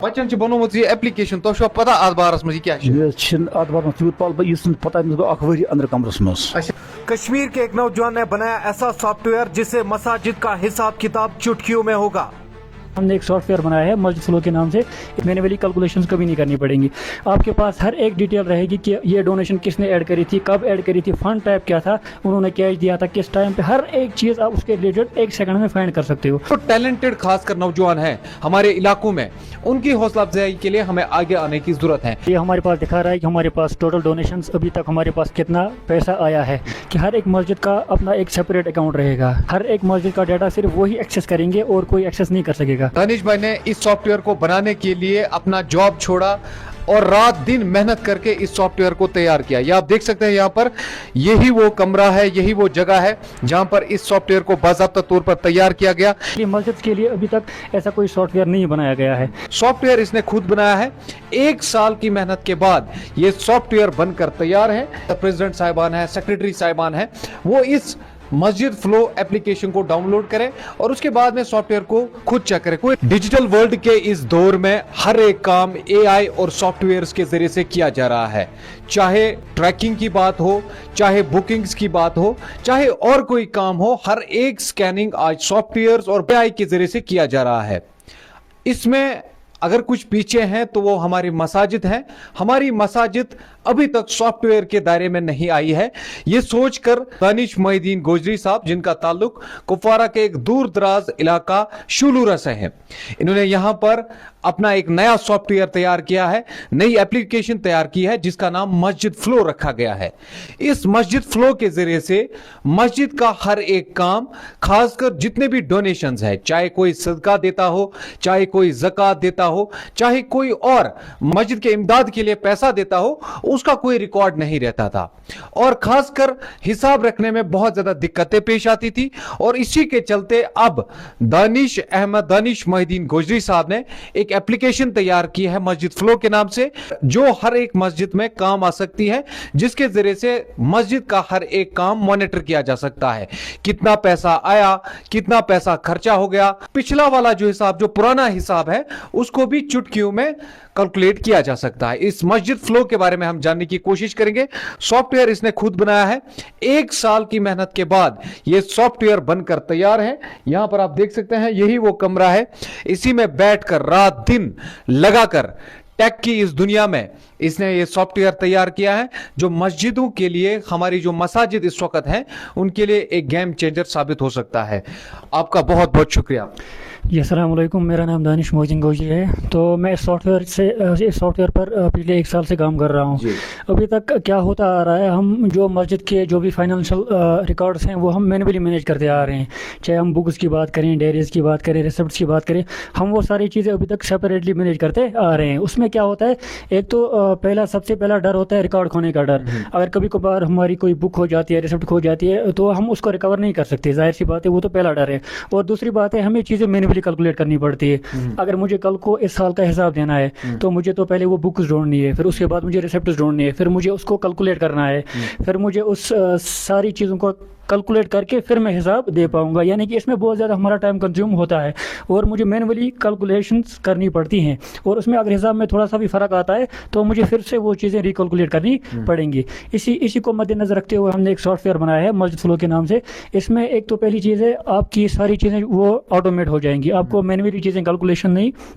बच्चन बनोमुत ये एप्लीकेशन तो पता अत बारस मज क्या अत बार तूत पाल यह पता गो अख वरी अंदर कमरस मज। कश्मीर के एक नौजवान ने बनाया ऐसा सॉफ्टवेयर जिससे मसाजिद का हिसाब किताब चुटकियों में होगा। हमने एक सॉफ्टवेयर बनाया है मस्जिद फ्लो के नाम से। मैन्युअली कैलकुलेशंस कभी नहीं करनी पड़ेंगी। आपके पास हर एक डिटेल रहेगी कि ये डोनेशन किसने ऐड करी थी, कब ऐड करी थी, फंड टाइप क्या था, उन्होंने कैश दिया था किस टाइम पे, हर एक चीज़ आप उसके रिलेटेड एक सेकंड में फाइंड कर सकते हो। तो टैलेंटेड खासकर नौजवान हैं हमारे इलाकों में, उनकी हौसला अफजाई के लिए हमें आगे आने की जरूरत है। ये हमारे पास दिखा रहा है कि हमारे पास टोटल डोनेशंस अभी तक हमारे पास कितना पैसा आया है, कि हर एक मस्जिद का अपना एक सेपरेट अकाउंट रहेगा। हर एक मस्जिद का डाटा सिर्फ वही एक्सेस करेंगे और कोई एक्सेस नहीं कर सकेगा। दानिश भाई ने इस सॉफ्टवेयर को बनाने के लिए अपना जॉब छोड़ा और रात दिन मेहनत करके इस सॉफ्टवेयर को तैयार किया। ये आप देख सकते हैं यहाँ पर, यही वो कमरा है, यही वो जगह है जहाँ पर इस सॉफ्टवेयर को बाज़ाब्ता तौर पर तैयार किया गया। मस्जिद के लिए अभी तक ऐसा कोई सॉफ्टवेयर नहीं बनाया गया है। सॉफ्टवेयर इसने खुद बनाया है। 1 साल की मेहनत के बाद ये सॉफ्टवेयर बनकर तैयार है। प्रेसिडेंट साहिबान है, सेक्रेटरी साहिबान है, वो इस मस्जिद फ्लो एप्लीकेशन को डाउनलोड करें और उसके बाद में सॉफ्टवेयर को खुद चेक करें। कोई डिजिटल वर्ल्ड के इस दौर में हर एक काम एआई और सॉफ्टवेयर्स के जरिए से किया जा रहा है। चाहे ट्रैकिंग की बात हो, चाहे बुकिंग्स की बात हो, चाहे और कोई काम हो, हर एक स्कैनिंग आज सॉफ्टवेयर्स और एआई के जरिए से किया जा रहा है। इसमें अगर कुछ पीछे हैं तो वो हमारी मसाजिद हैं। हमारी मसाजिद अभी तक सॉफ्टवेयर के दायरे में नहीं आई है। ये सोचकर दानिश मोहिउद्दीन गोजरी साहब, जिनका ताल्लुक कुपवारा के एक दूर दराज इलाका शुलूरा से है, इन्होंने यहाँ पर अपना एक नया सॉफ्टवेयर तैयार किया है, नई एप्लीकेशन तैयार की है जिसका नाम मस्जिद फ्लो रखा गया है। इस मस्जिद फ्लो के जरिए से मस्जिद का हर एक काम, खासकर जितने भी डोनेशंस है, चाहे कोई सदका देता हो, चाहे कोई ज़कात देता हो, चाहे कोई और मस्जिद के इमदाद के लिए पैसा देता हो, उसका कोई रिकॉर्ड नहीं रहता था और खासकर हिसाब रखने में बहुत ज्यादा दिक्कतें पेश आती थी। और इसी के चलते अब दानिश मोहिउद्दीन गोजरी साहब ने एक एप्लीकेशन तैयार की है मस्जिद फ्लो के नाम से, जो हर एक मस्जिद में काम आ सकती है, जिसके जरिए से मस्जिद का हर एक काम मॉनिटर किया जा सकता है। कितना पैसा आया, कितना पैसा खर्चा हो गया, पिछला वाला जो हिसाब, जो पुराना हिसाब है, उसको भी चुटकियों में कैलकुलेट किया जा सकता है। इस मस्जिद फ्लो के बारे में हम जानने की कोशिश करेंगे। सॉफ्टवेयर इसने खुद बनाया है। 1 साल की मेहनत के बाद यह सॉफ्टवेयर बनकर तैयार है। यहां पर आप देख सकते हैं, यही वो कमरा है। इसी में बैठकर रात दिन लगाकर टेक की इस दुनिया में इसने ये सॉफ्टवेयर तैयार किया है, जो मस्जिदों के लिए, हमारी जो मसाजिद इस वक्त हैं, उनके लिए एक गेम चेंजर साबित हो सकता है। आपका बहुत बहुत शुक्रिया। जी अस्सलाम वालेकुम, मेरा नाम दानिश मोहिउद्दीन गोजरी है। तो मैं इस सॉफ्टवेयर पर पिछले 1 साल से काम कर रहा हूँ। अभी तक क्या होता आ रहा है, हम जो मस्जिद के जो भी फाइनेंशियल रिकॉर्ड्स हैं वो हम मैन्युअली मैनेज करते आ रहे हैं। चाहे हम बुक्स की बात करें, डायरीज की बात करें, रिसिप्ट्स की बात करें, हम वो सारी चीज़ें अभी तक सेपरेटली मैनेज करते आ रहे हैं। उसमें क्या होता है, एक तो सबसे पहला डर होता है रिकॉर्ड खोने का डर। अगर कभी कभार हमारी कोई बुक हो जाती है, रिसिप्ट खो जाती है, तो हम उसको रिकवर नहीं कर सकते, जाहिर सी बात है, वो तो पहला डर है। और दूसरी बात है, हमें चीज़ें मैन्युअली कैलकुलेट करनी पड़ती है। अगर मुझे कल को इस साल का हिसाब देना है तो मुझे तो पहले वो बुक्स ढूंढनी है, फिर उसके बाद मुझे रिसिप्ट्स ढूंढनी है, फिर मुझे उसको कैलकुलेट करना है, फिर मुझे उस सारी चीज़ों को कैलकुलेट करके फिर मैं हिसाब दे पाऊंगा। यानी कि इसमें बहुत ज़्यादा हमारा टाइम कंज्यूम होता है और मुझे मैनुअली कैलकुलेशंस करनी पड़ती हैं। और उसमें अगर हिसाब में थोड़ा सा भी फ़र्क आता है तो मुझे फिर से वो चीज़ें रिकैलकुलेट करनी पड़ेंगी। इसी को मद्देनज़र रखते हुए हमने एक सॉफ्टवेयर बनाया है मस्जिद फ्लो के नाम से। इसमें एक तो पहली चीज़ है, आपकी सारी चीज़ें वो ऑटोमेट हो जाएंगी। आपको मैनुअली चीज़ें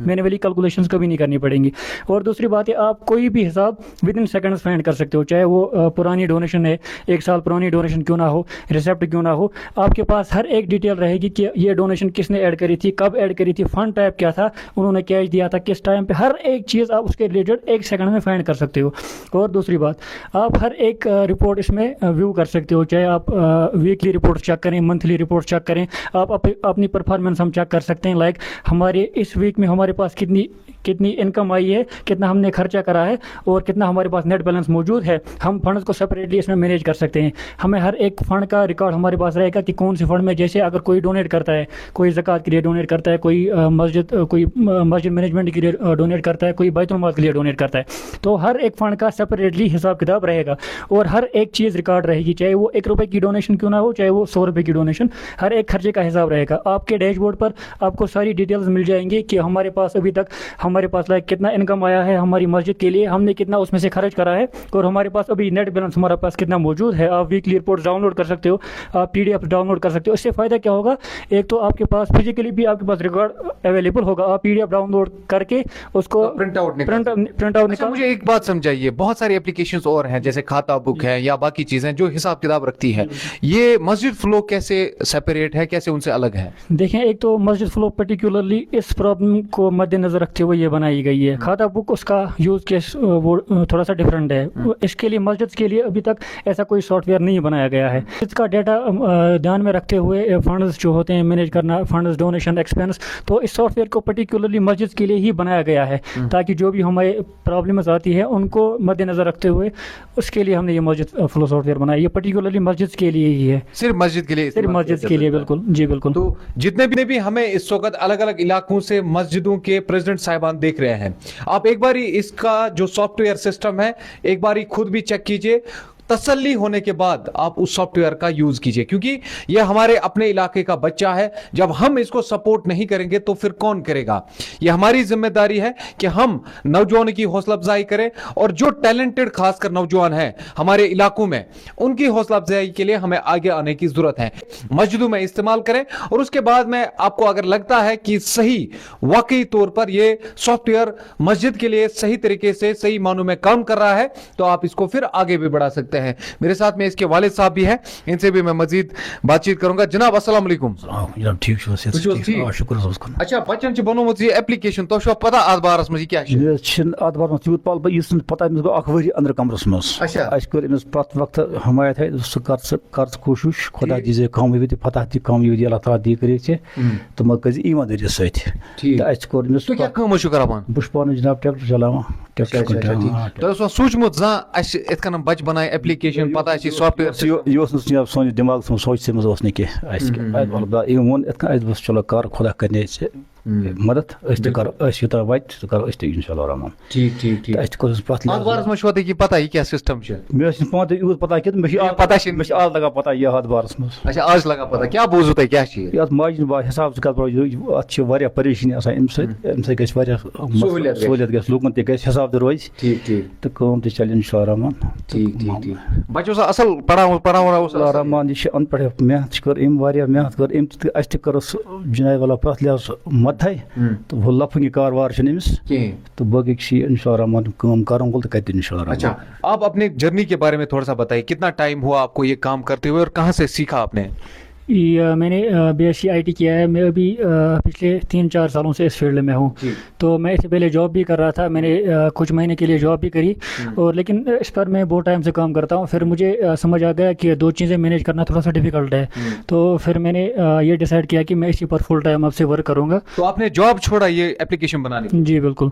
मैनुअली कैलकुलेशंस कभी नहीं करनी पड़ेंगी। और दूसरी बात है, आप कोई भी हिसाब विद इन सेकंड्स फाइंड कर सकते हो, चाहे वो पुरानी डोनेशन है, 1 साल पुरानी डोनेशन क्यों ना हो, रिसिप्ट क्यों ना हो, आपके पास हर एक डिटेल रहेगी कि ये डोनेशन किसने ऐड करी थी, कब ऐड करी थी, फंड टाइप क्या था, उन्होंने कैश दिया था किस टाइम पे, हर एक चीज़ आप उसके रिलेटेड 1 सेकंड में फाइंड कर सकते हो। और दूसरी बात, आप हर एक रिपोर्ट इसमें व्यू कर सकते हो, चाहे आप वीकली रिपोर्ट चेक करें, मंथली रिपोर्ट चेक करें, आप अपनी परफॉर्मेंस हम चेक कर सकते हैं। लाइक हमारे इस वीक में हमारे पास कितनी इनकम आई है, कितना हमने खर्चा करा है और कितना हमारे पास नेट बैलेंस मौजूद है। हम फंड्स को सेपरेटली इसमें मैनेज कर सकते हैं। हमें हर एक फंड का रिकॉर्ड हमारे पास रहेगा कि कौन से फंड में, जैसे अगर कोई डोनेट करता है, कोई ज़कात के लिए डोनेट करता है, कोई मस्जिद मैनेजमेंट के लिए डोनेट करता है, कोई बैतुल माल के लिए डोनेट करता है, तो हर एक फ़ंड का सेपरेटली हिसाब किताब रहेगा और हर एक चीज़ रिकॉर्ड रहेगी, चाहे वो 1 रुपये की डोनेशन क्यों ना हो, चाहे वो 100 रुपये की डोनेशन, हर एक खर्चे का हिसाब रहेगा। आपके डैशबोर्ड पर आपको सारी डिटेल्स मिल जाएंगी कि हमारे पास अभी तक हमारे पास कितना इनकम आया है हमारी मस्जिद के लिए, हमने कितना उसमें से खर्च करा है, और हमारे पास अभी नेट बैलेंस हमारे पास कितना मौजूद है। आप वीकली रिपोर्ट डाउनलोड कर सकते हो, आप PDF डाउनलोड कर सकते हो। इससे फ़ायदा क्या होगा, एक तो आपके पास फिजिकली भी आपके पास रिकॉर्ड अवेलेबल होगा, आप PDF डाउनलोड करके उसको प्रिंट आउट निकाल। अच्छा, मुझे एक बात समझाइए, बहुत सारी एप्लीकेशंस और हैं जैसे खाता बुक है या बाकी चीजें जो हिसाब किताब रखती है, ये मस्जिद फ्लो कैसे सेपरेट है, कैसे उनसे अलग है? देखें, एक तो मस्जिद फ्लो पर्टिकुलरली इस प्रॉब्लम को मद्देनजर रखते हुए ये बनाई गई है। खाता बुक उसका यूज़ केस वो थोड़ा सा डिफरेंट है। इसके लिए मस्जिद के लिए अभी तक ऐसा कोई सॉफ्टवेयर नहीं बनाया गया है। इसका डाटा ध्यान में रखते हुए फंड्स जो होते हैं मैनेज करना, फंड्स डोनेशन एक्सपेंस, तो इस सॉफ्टवेयर को पर्टिकुलरली मस्जिद के लिए ही बनाया गया है ताकि जो भी हमारे प्रॉब्लम्स आती है उनको मद्देनजर रखते हुए उसके लिए हमने ये मस्जिद फ्लो सॉफ्टवेयर बनाया। ये पर्टिकुलरली मस्जिद के लिए ही है, सिर्फ मस्जिद के लिए? सिर्फ मस्जिद के लिए, बिल्कुल जी बिल्कुल। तो जितने भी हमें इस वक्त अलग अलग इलाकों से मस्जिदों के प्रेसिडेंट साहिबान देख रहे हैं, आप एक बारी इसका जो सॉफ्टवेयर सिस्टम है एक बारी खुद भी चेक कीजिए, तसल्ली होने के बाद आप उस सॉफ्टवेयर का यूज कीजिए, क्योंकि यह हमारे अपने इलाके का बच्चा है। जब हम इसको सपोर्ट नहीं करेंगे तो फिर कौन करेगा? यह हमारी जिम्मेदारी है कि हम नौजवानों की हौसला अफजाई करें, और जो टैलेंटेड खासकर नौजवान हैं हमारे इलाकों में, उनकी हौसला अफजाई के लिए हमें आगे आने की जरूरत है। मस्जिदों में इस्तेमाल करें, और उसके बाद में आपको अगर लगता है कि सही वाकई तौर पर यह सॉफ्टवेयर मस्जिद के लिए सही तरीके से सही मानों में काम कर रहा है, तो आप इसको फिर आगे भी बढ़ा सकते हैं। मेरे साथ में इसके वालिद साहब भी हैं, इनसे भी मैं मजीद बातचीत करूंगा। जनाब अस्सलाम वालेकुम। जनाब ठीक छो से शुक्र उसको। अच्छा, बच्चन बनोमुत ये एप्लीकेशन, तो शो पता अत बारस में क्या ये छिन अत बार में तूत पाल बस पता गो अख वरी अंदर कमरस में। अच्छा, अस कर इनस प्रत वक्त हमायत है सु कर कोशिश खुदा दीजे कामयाबी ते फतह ती कामयाबी अल्लाह ताला दी करे छे, तो मकज ईमानदारी सहित तो अस कर इनस तो क्या काम छु करान? बुश पान जनाब ट्रैक्टर चलावा, ट्रैक्टर तो सो सोचमुत जा अस इतकन बच बनाए एप्लीकेशन, पता है सॉफ्टवेयर ये सुन दिमाग में सोच से मज ओस के वन इतकन बस चलो कर खुदा करने से मदद यूत वत सह करो इंशाल्लाह रहमान। ठीक ठीक ठीक। प्रत बारस में छो कि पता ही क्या सिस्टम छ? मे पान यूत पता कि पता मे आज लगा पता यह अत बारस में। अच्छा, आज लगा पता, क्या बोझू तुम क्या ये माजन बा हिसाब से परेशानी अमे सहूलियत गस लूकन ते गस हिसाब ते रोज। ठीक ठीक। तो कम ते चल इंशाल्लाह रहमान। ठीक ठीक ठीक। बच्चों सा असल पढ़ा रहमान ये अन पढ़ मेहनत कर इम वारिया मेहनत कर इम अस ते कर जुनायद वाला प्रत लिहाज मत है, तो वो लफंगी कारवार छनिस तो बाकी इंशाल्लाह रहमान काम करूंगा तो कहते इंशाल्लाह। अच्छा, आप अपने जर्नी के बारे में थोड़ा सा बताइए, कितना टाइम हुआ आपको ये काम करते हुए और कहाँ से सीखा आपने? मैंने BSc IT किया है। मैं अभी पिछले 3-4 सालों से इस फील्ड में हूँ। तो मैं इससे पहले जॉब भी कर रहा था, मैंने कुछ महीने के लिए जॉब भी करी, और लेकिन इस पर मैं बहुत टाइम से काम करता हूँ। फिर मुझे समझ आ गया कि दो चीज़ें मैनेज करना थोड़ा सा डिफिकल्ट है, तो फिर मैंने ये डिसाइड किया कि मैं इसी पर फुल टाइम अब से वर्क करूँगा। तो आपने जॉब छोड़ा ये एप्लीकेशन बनाने की? जी बिल्कुल,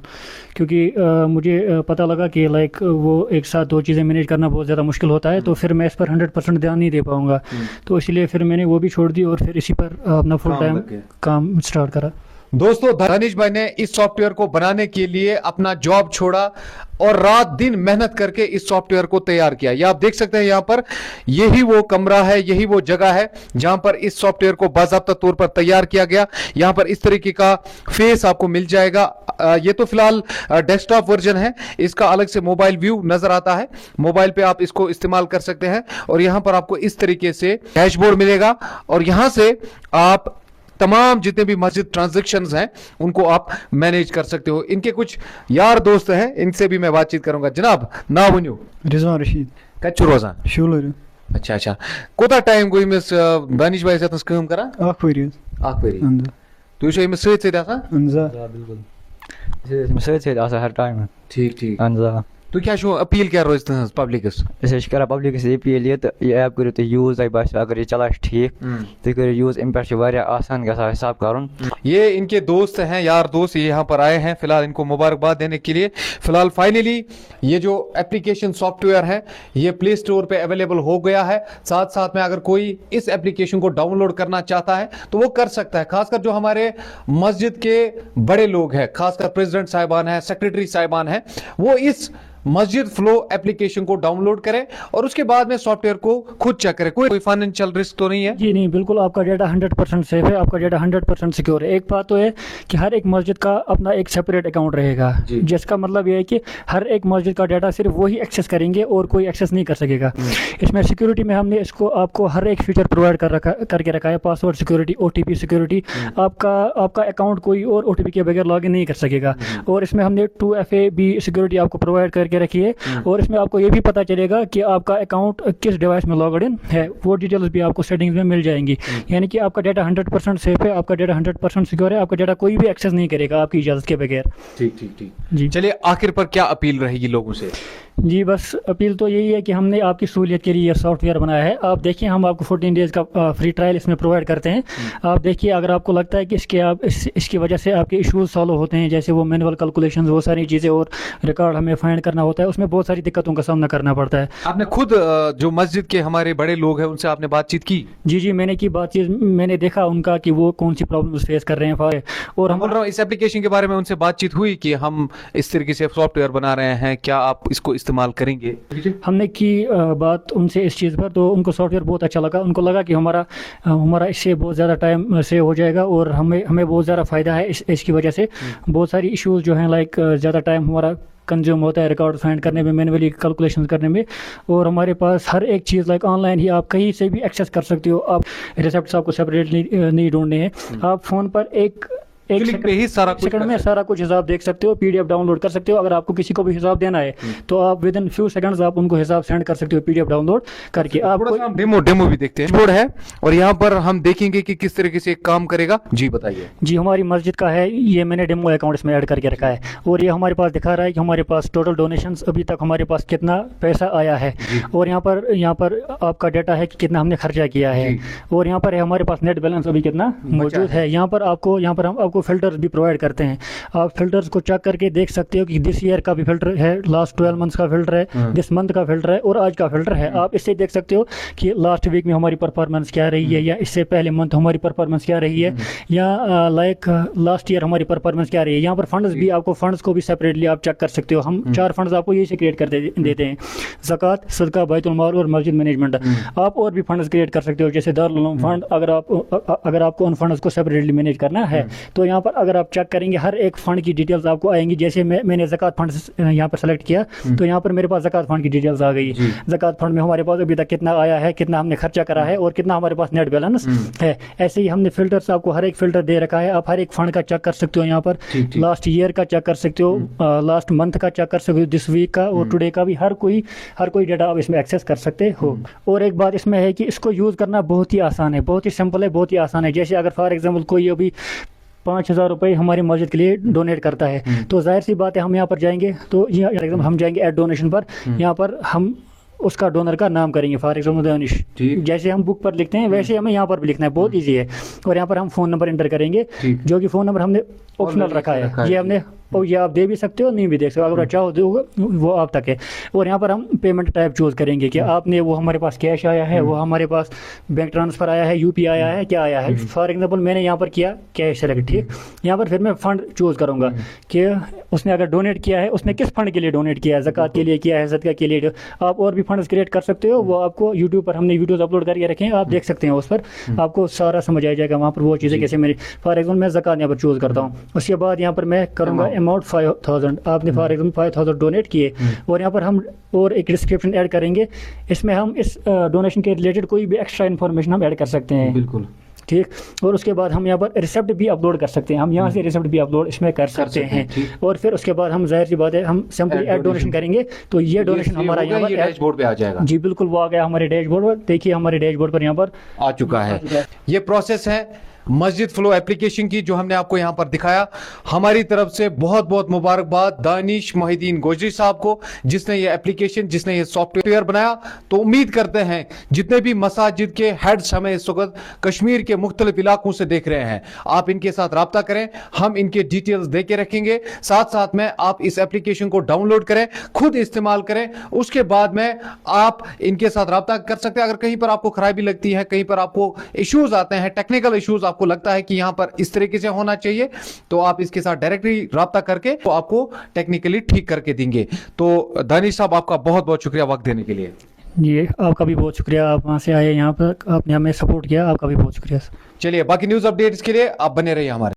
क्योंकि मुझे पता लगा कि वो एक साथ दो चीज़ें मैनेज करना बहुत ज़्यादा मुश्किल होता है, तो फिर मैं इस पर 100% ध्यान नहीं दे पाऊँगा, तो इसलिए फिर मैंने वो भी छोड़ दी और फिर इसी पर अपना फुल टाइम काम स्टार्ट करा। दोस्तों, दानिश भाई ने इस सॉफ्टवेयर को बनाने के लिए अपना जॉब छोड़ा और रात दिन मेहनत करके इस सॉफ्टवेयर को तैयार किया। ये आप देख सकते हैं, यहाँ पर यही वो कमरा है, यही वो जगह है जहां पर इस सॉफ्टवेयर को बाकायदा तौर पर तैयार किया गया। यहाँ पर इस तरीके का फेस आपको मिल जाएगा। ये तो फिलहाल डेस्कटॉप वर्जन है, इसका अलग से मोबाइल व्यू नजर आता है, मोबाइल पे आप इसको इस्तेमाल कर सकते हैं। और यहाँ पर आपको इस तरीके से डैशबोर्ड मिलेगा, और यहाँ से आप तमाम जितने भी मस्जिद ट्रांजैक्शंस हैं उनको आप मैनेज कर सकते हो। इनके कुछ यार दोस्त हैं, इनसे भी मैं बातचीत करूंगा। जनाब ना वनियो? रिजवान रशीद। कच्चू रोजान शूलर। अच्छा अच्छा, कोता टाइम गो इमिस दानिश भाई सतस काम करा? आख वरी तु छो इमिस सहित आसा? अंजा बिल्कुल सहित आसा हर टाइम। ठीक ठीक। अंजा تُہۍ کیٛاہ چھُو appeal کیٛاہ روزِ تٕہٕنٛز پبلِکَس؟ أسۍ حظ چھِ کران پبلِکَس اپیٖل یہِ تہٕ یہِ ایپ کٔرِو تُہۍ یوٗز تۄہہِ باسیو اگر یہِ چلان چھِ ٹھیٖک تُہۍ کٔرِو یوٗز اَمہِ پٮ۪ٹھ چھِ واریاہ آسان گژھان حِساب کَرُن. یہ ان کے دوست ہیں, یار دوست, یہ یہاں پر آئے ہیں فی الحال ان کو مبارکباد دینے کے لیے. فی الحال فائنلی یہ جو اپلیکیشن سافٹ ویئر ہے یہ پلے اسٹور پہ اویلیبل ہو گیا ہے. ساتھ ساتھ میں اگر کوئی اس اپلیکیشن کو ڈاؤن لوڈ کرنا چاہتا ہے تو وہ کر سکتا ہے. خاص کر جو ہمارے مسجد کے بڑے لوگ ہیں, خاص کر پریزیڈنٹ صاحبان ہیں, سیکریٹری صاحبان ہیں, وہ اس مسجد فلو اپلیکیشن کو ڈاؤن لوڈ کریں اور اس کے بعد میں سافٹ ویئر کو خود چیک کریں. کوئی فائنینشیل رسک تو نہیں ہے؟ جی نہیں, بالکل آپ کا ڈیٹا 100% سیف ہے, آپ کا ڈیٹا 100% سیکیور ہے. ایک بات تو ہے کہ ہر ایک مسجد کا اپنا ایک سیپریٹ اکاؤنٹ رہے گا, جس کا مطلب یہ ہے کہ ہر ایک مسجد کا ڈیٹا صرف وہی ایکسیس کریں گے اور کوئی ایکسیس نہیں کر سکے گا. اس میں سیکیورٹی میں ہم نے اس کو آپ کو ہر ایک فیچر پرووائڈ کر کے رکھا ہے. پاسورڈ سیکیورٹی, OTP سیکیورٹی, آپ کا اکاؤنٹ کوئی اور OTP کے بغیر لاگ ان نہیں کر سکے گا. اور اس میں ہم نے 2FA بھی سیکیورٹی آپ کو پرووائڈ کر کے رکھی ہے. اور اس میں آپ کو یہ بھی پتہ چلے گا کہ آپ کا اکاؤنٹ کس ڈیوائس میں لاگڈ ان ہے, وہ ڈیٹیلز بھی آپ کو سیٹنگز میں مل جائیں گی. یعنی کہ آپ کا ڈیٹا 100% سیف ہے, آپ کا ڈیٹا 100% سیکیور ہے, آپ کا ڈیٹا کوئی بھی ایکسیس نہیں کرے گا آپ کی اجازت کے بغیر. ٹھیک ٹھیک ٹھیک جی چلیے, آخر پر کیا اپیل رہے گی لوگوں سے؟ جی بس اپیل تو یہی ہے کہ ہم نے آپ کی سہولیت کے لیے یہ سافٹ ویئر بنایا ہے. آپ دیکھیے, ہم آپ کو 14 ڈیز کا فری ٹرائل اس میں پرووائڈ کرتے ہیں. آپ دیکھیے, اگر آپ کو لگتا ہے کہ اس کی وجہ سے آپ کے ایشوز سالو ہوتے ہیں, جیسے وہ مینول کیلکولیشنز, وہ ساری چیزیں, اور ریکارڈ ہمیں فائنڈ کرنا ہوتا ہے, اس میں بہت ساری دقتوں کا سامنا کرنا پڑتا ہے. آپ نے خود جو مسجد کے ہمارے بڑے لوگ ہیں ان سے آپ نے بات چیت کی؟ جی میں نے کی بات چیت, میں نے دیکھا ان کا کہ وہ کون سی پرابلمس فیس کر رہے ہیں. اور ہم بول رہا ہوں اس اپلیکیشن کے بارے میں ان سے بات چیت ہوئی کہ ہم اس طریقے سے سافٹ ویئر بنا رہے ہیں, کیا آپ اس کو استعمال کریں گے؟ ہم نے کی بات ان سے اس چیز پر, تو ان کو سافٹ ویئر بہت اچھا لگا. ان کو لگا کہ ہمارا اس سے بہت زیادہ ٹائم سیو ہو جائے گا اور ہمیں بہت زیادہ فائدہ ہے اس کی وجہ سے. بہت ساری ایشوز جو ہیں لائک زیادہ ٹائم ہمارا کنزیوم ہوتا ہے ریکارڈ فائنڈ کرنے میں, مینولی کیلکولیشن کرنے میں, اور ہمارے پاس ہر ایک چیز لائک آن لائن ہی آپ کہیں سے بھی ایکسیس کر سکتے ہو. آپ ریسیپٹس آپ کو سیپریٹلی نہیں ڈھونڈنے ہیں, آپ فون پر ایک کلک پہ ہی سیکنڈ میں سارا کچھ حساب دیکھ سکتے ہو, PDF ڈاؤن لوڈ کر سکتے ہو. اگر آپ کو کسی کو بھی حساب دینا ہے تو آپ ود ان فیو سیکنڈز آپ ان کو حساب سینڈ کر سکتے ہو PDF ڈاؤن لوڈ کر کے. آپ ڈیمو بھی دیکھتے ہیں, بورڈ ہے اور یہاں پر ہم دیکھیں گے کہ کس طریقے سے کام کرے گا. جی بتائیے. جی ہماری مسجد کا ہے یہ, میں نے ڈیمو اکاؤنٹ اس میں ایڈ کر کے رکھا ہے, اور یہ ہمارے پاس دکھا رہا ہے کہ ہمارے پاس ٹوٹل ڈونیشنز ابھی تک ہمارے پاس کتنا پیسہ آیا ہے, اور یہاں پر آپ کا ڈیٹا ہے کہ کتنا ہم نے خرچہ کیا ہے, اور یہاں پر ہمارے پاس نیٹ بیلنس ابھی کتنا موجود ہے. یہاں پر ہم آپ کو فلٹرز بھی پرووائڈ کرتے ہیں. آپ فلٹرز کو چیک کر کے دیکھ سکتے ہو کہ دس ایئر کا بھی فلٹر ہے, لاسٹ 12 منتھس کا فلٹر ہے, دس منتھ کا فلٹر ہے, اور آج کا فلٹر ہے. آپ اس سے دیکھ سکتے ہو کہ لاسٹ ویک میں ہماری پرفارمنس کیا رہی ہے, یا اس سے پہلے منتھ ہماری پرفارمنس کیا رہی ہے, یا لائک لاسٹ ایئر ہماری پرفارمنس کیا رہی ہے. یہاں پر فنڈز بھی آپ کو فنڈز کو بھی سیپریٹلی آپ چیک کر سکتے ہو. ہم 4 فنڈز آپ کو یہی سے کریٹ کر دیتے ہیں, زکوٰۃ, صدقہ, بیت المال اور مسجد مینجمنٹ. آپ اور بھی فنڈز کریٹ کر سکتے ہو, جیسے دارالعلوم فنڈ. اگر آپ کو ان فنڈز کو سیپریٹلی مینیج کرنا ہے تو یہاں پر اگر آپ چیک کریں گے ہر ایک فنڈ کی ڈیٹیلز آپ کو آئیں گی. جیسے میں نے زکوٰۃ فنڈ یہاں پر سلیکٹ کیا تو یہاں پر میرے پاس زکوٰۃ فنڈ کی ڈیٹیلز آ گئی. زکوٰۃ فنڈ میں ہمارے پاس ابھی تک کتنا آیا ہے, کتنا ہم نے خرچہ کرا ہے, اور کتنا ہمارے پاس نیٹ بیلنس ہے. ایسے ہی ہم نے فلٹرس آپ کو ہر ایک فلٹر دے رکھا ہے. آپ ہر ایک فنڈ کا چیک کر سکتے ہو, یہاں پر لاسٹ ایئر کا چیک کر سکتے ہو, لاسٹ منتھ کا چیک کر سکتے ہو, دس ویک کا اور ٹوڈے کا بھی. ہر کوئی ڈیٹا آپ اس میں ایکسیس کر سکتے ہو. اور ایک بات اس میں ہے کہ اس کو یوز کرنا بہت ہی آسان ہے, بہت ہی سمپل ہے, بہت ہی آسان ہے. جیسے اگر فار ایگزامپل کوئی ابھی 5,000 روپئے ہماری مسجد کے لیے ڈونیٹ کرتا ہے, تو ظاہر سی بات ہے ہم یہاں پر جائیں گے, تو ہم جائیں گے ایڈ ڈونیشن پر. یہاں پر ہم اس کا ڈونر کا نام کریں گے, فار ایگزامپل دانش. جیسے ہم بک پر لکھتے ہیں ویسے ہمیں یہاں پر بھی لکھنا ہے, بہت ایزی ہے. اور یہاں پر ہم فون نمبر انٹر کریں گے, جو کہ فون نمبر ہم نے آپشنل رکھا ہے. یہ ہم نے, اور یہ آپ دے بھی سکتے ہو, نہیں بھی دے سکتے, اگر چاہو دو وہ آپ تک ہے. اور یہاں پر ہم پیمنٹ ٹائپ چوز کریں گے کہ آپ نے, وہ ہمارے پاس کیش آیا ہے, وہ ہمارے پاس بینک ٹرانسفر آیا ہے, UPI آیا ہے, کیا آیا ہے. فار ایگزامپل میں نے یہاں پر کیا کیش سلیکٹ, ٹھیک. یہاں پر پھر میں فنڈ چوز کروں گا کہ اس نے اگر ڈونیٹ کیا ہے, اس نے کس فنڈ کے لیے ڈونیٹ کیا ہے, زکوٰۃ کے لیے کیا ہے, صدقہ کے لیے. آپ اور بھی فنڈز کریٹ کر سکتے ہو, وہ آپ کو YouTube پر ہم نے ویڈیوز اپلوڈ کر کے رکھے ہیں, آپ دیکھ سکتے ہیں. اس پر آپ کو سارا سمجھ آ جائے گا وہاں پر وہ چیزیں کیسے. میری فار ایگزامپل میں زکوٰۃ یہاں پر چوز کرتا ہوں. اس کے بعد یہاں پر میں کروں گا اماؤنٹ 5,000. آپ نے فار ایگزامپل 5,000 ڈونیٹ کیے, اور یہاں پر ہم اور ایک ڈسکرپشن ایڈ کریں گے. اس میں ہم اس ڈونیشن کے ریلیٹڈ کوئی بھی ایکسٹرا انفارمیشن ہم ایڈ کر سکتے ہیں. بالکل ٹھیک. اور اس کے بعد ہم یہاں پر ریسیپٹ بھی اپلوڈ کر سکتے ہیں, ہم یہاں سے ریسیپٹ بھی اپلوڈ اس میں کر سکتے ہیں. اور پھر اس کے بعد ہم ظاہر سی بات ہے ہم سمپلی ایڈ ڈونیشن کریں گے, تو یہ ڈونیشن ہمارا یہاں پر ڈیش بورڈ پہ آ جائے گا. جی بالکل, وہ آ گیا ہمارے ڈیش بورڈ پر. دیکھیے ہمارے ڈیش بورڈ پر یہاں پر آ چکا ہے. یہ پروسیس ہے मस्जिद फ्लो एप्लीकेशन की जो हमने आपको यहाँ पर दिखाया। हमारी तरफ से बहुत बहुत मुबारकबाद दानिश मोहिद्दीन गोजरी साहब को, जिसने ये एप्लीकेशन, जिसने ये सॉफ्टवेयर बनाया। तो उम्मीद करते हैं जितने भी मसाजिद के हेड्स हमें इस वक्त कश्मीर के मुख्तलिफ इलाकों से देख रहे हैं, आप इनके साथ राब्ता करें, हम इनके डिटेल्स दे के रखेंगे। साथ साथ में आप इस एप्लीकेशन को डाउनलोड करें, खुद इस्तेमाल करें, उसके बाद में आप इनके साथ राब्ता कर सकते हैं। अगर कहीं पर आपको खराबी लगती है, कहीं पर आपको इश्यूज आते हैं, टेक्निकल इश्यूज आपको लगता है कि यहां पर इस तरीके से होना चाहिए, तो आप इसके साथ डायरेक्टली राब्ता करके तो आपको टेक्निकली ठीक करके देंगे। तो दानिश साहब, आपका बहुत बहुत शुक्रिया वक्त देने के लिए। जी आपका भी बहुत शुक्रिया, आप वहाँ से आए यहाँ पर, आपने हमें सपोर्ट किया, आपका भी बहुत शुक्रिया। चलिए, बाकी न्यूज अपडेट्स के लिए आप बने रहिए हमारे।